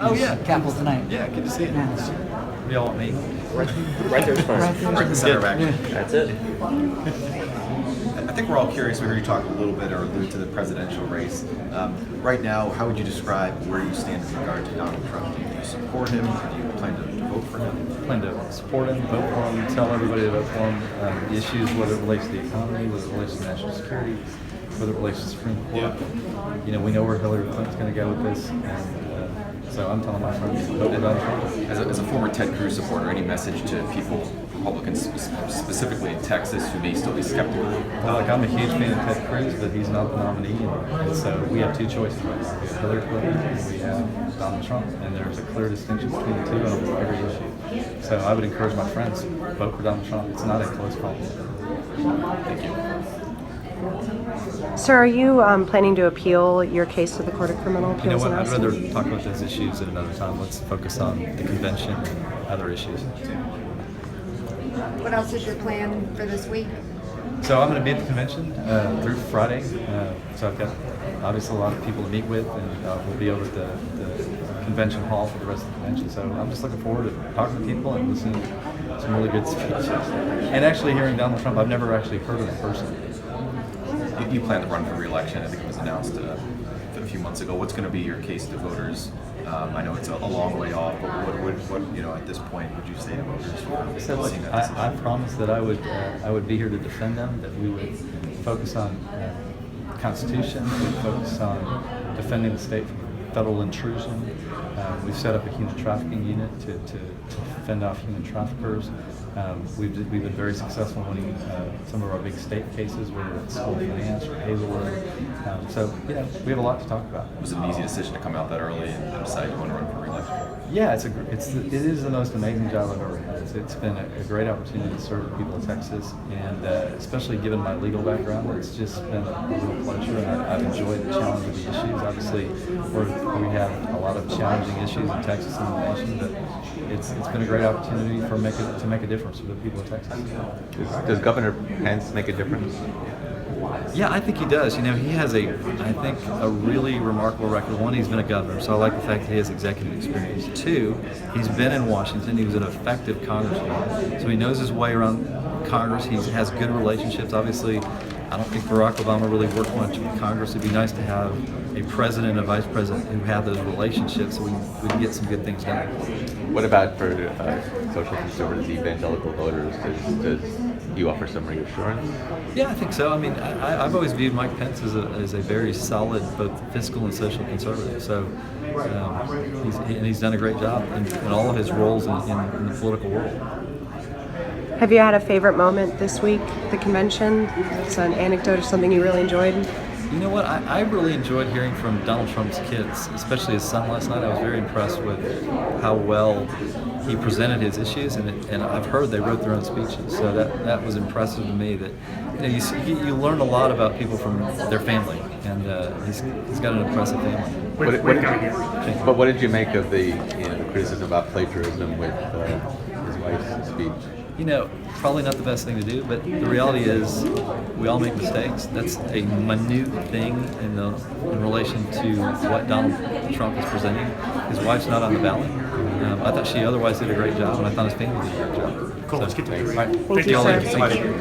Oh yeah, Capitals tonight. yeah, good to see you. Yeah. You all want me? Right there's fine. Right there. Right in the center back. Yeah. That's it. I think we're all curious. We heard you talk a little bit or allude to the presidential race. Right now, how would you describe where you stand in regard to Donald Trump? Do you support him? Do you plan to vote for him? Plan to support him, vote for him, tell everybody to vote for him. The issues, whether it relates to the economy, whether it relates to national security, whether it relates to the Supreme Court. You know, we know where Hillary Clinton's going to go with this, and so I'm telling my friends to vote for Donald Trump. As a former Ted Cruz supporter, any message to people, Republicans specifically in Texas, who may still be skeptical? Well, like I'm a huge fan of Ted Cruz, but he's not the nominee, and so we have two choices right now. We have Hillary Clinton and we have Donald Trump, and there's a clear distinction between the two on every issue. So I would encourage my friends, vote for Donald Trump. It's not a close call. Thank you. Sir, are you planning to appeal your case to the Court of Criminal Appeals? You know what? and I'd Arson? rather talk about those issues at another time. Let's focus on the convention and other issues. What else is your plan for this week? So I'm going to be at the convention through Friday. So I've got obviously a lot of people to meet with, and we'll be over at the convention hall for the rest of the convention. So I'm just looking forward to talking to people and listening to some really good speeches. And actually hearing Donald Trump, I've never actually heard him in person. You plan to run for re-election. I think it was announced a few months ago. What's going to be your case to voters? I know it's a long way off, but what at this point would you say to voters? So look, I promised that I would be here to defend them, that we would focus on Constitution, we would focus on defending the state from federal intrusion. We've set up a human trafficking unit to fend off human traffickers. We've been very successful winning some of our big state cases, whether it's school finance or Hazelwood. So we have a lot to talk about. Was it an easy decision to come out that early and decide you want to run for re-election? Yeah, it is the most amazing job I've ever had. It's been a great opportunity to serve the people of Texas, and especially given my legal background, it's just been a real pleasure, and I've enjoyed the challenge of the issues. Obviously, we have a lot of challenging issues in Texas and the nation, but it's been a great opportunity to make a difference for the people of Texas. Does Governor Pence make a difference? Yeah, I think he does. You know, he has a really remarkable record. One, he's been a governor, so I like the fact that he has executive experience. Two, he's been in Washington. He was an effective congressman, so he knows his way around Congress. He has good relationships. Obviously, I don't think Barack Obama really worked much with Congress. It'd be nice to have a president and a vice president who have those relationships so we can get some good things done. What about for social conservatives, evangelical voters? Does he offer some reassurance? Yeah, I think so. I mean, I've always viewed Mike Pence as a very solid, both fiscal and social conservative. So he's done a great job in all of his roles in the political world. Have you had a favorite moment this week at the convention? It's an anecdote or something you really enjoyed? You know what? I really enjoyed hearing from Donald Trump's kids, especially his son last night. I was very impressed with how well he presented his issues, and I've heard they wrote their own speeches. So that was impressive to me. That you learn a lot about people from their family, and he's got an impressive family. But what did you make of the criticism about plagiarism with his wife's speech? You know, probably not the best thing to do, but the reality is we all make mistakes. That's a minute thing in relation to what Donald Trump is presenting. His wife's not on the ballot. I thought she otherwise did a great job, and I thought his family did a great job. Cool, let's get to it. All right. Thank you, Y'all sir. later. Thank you.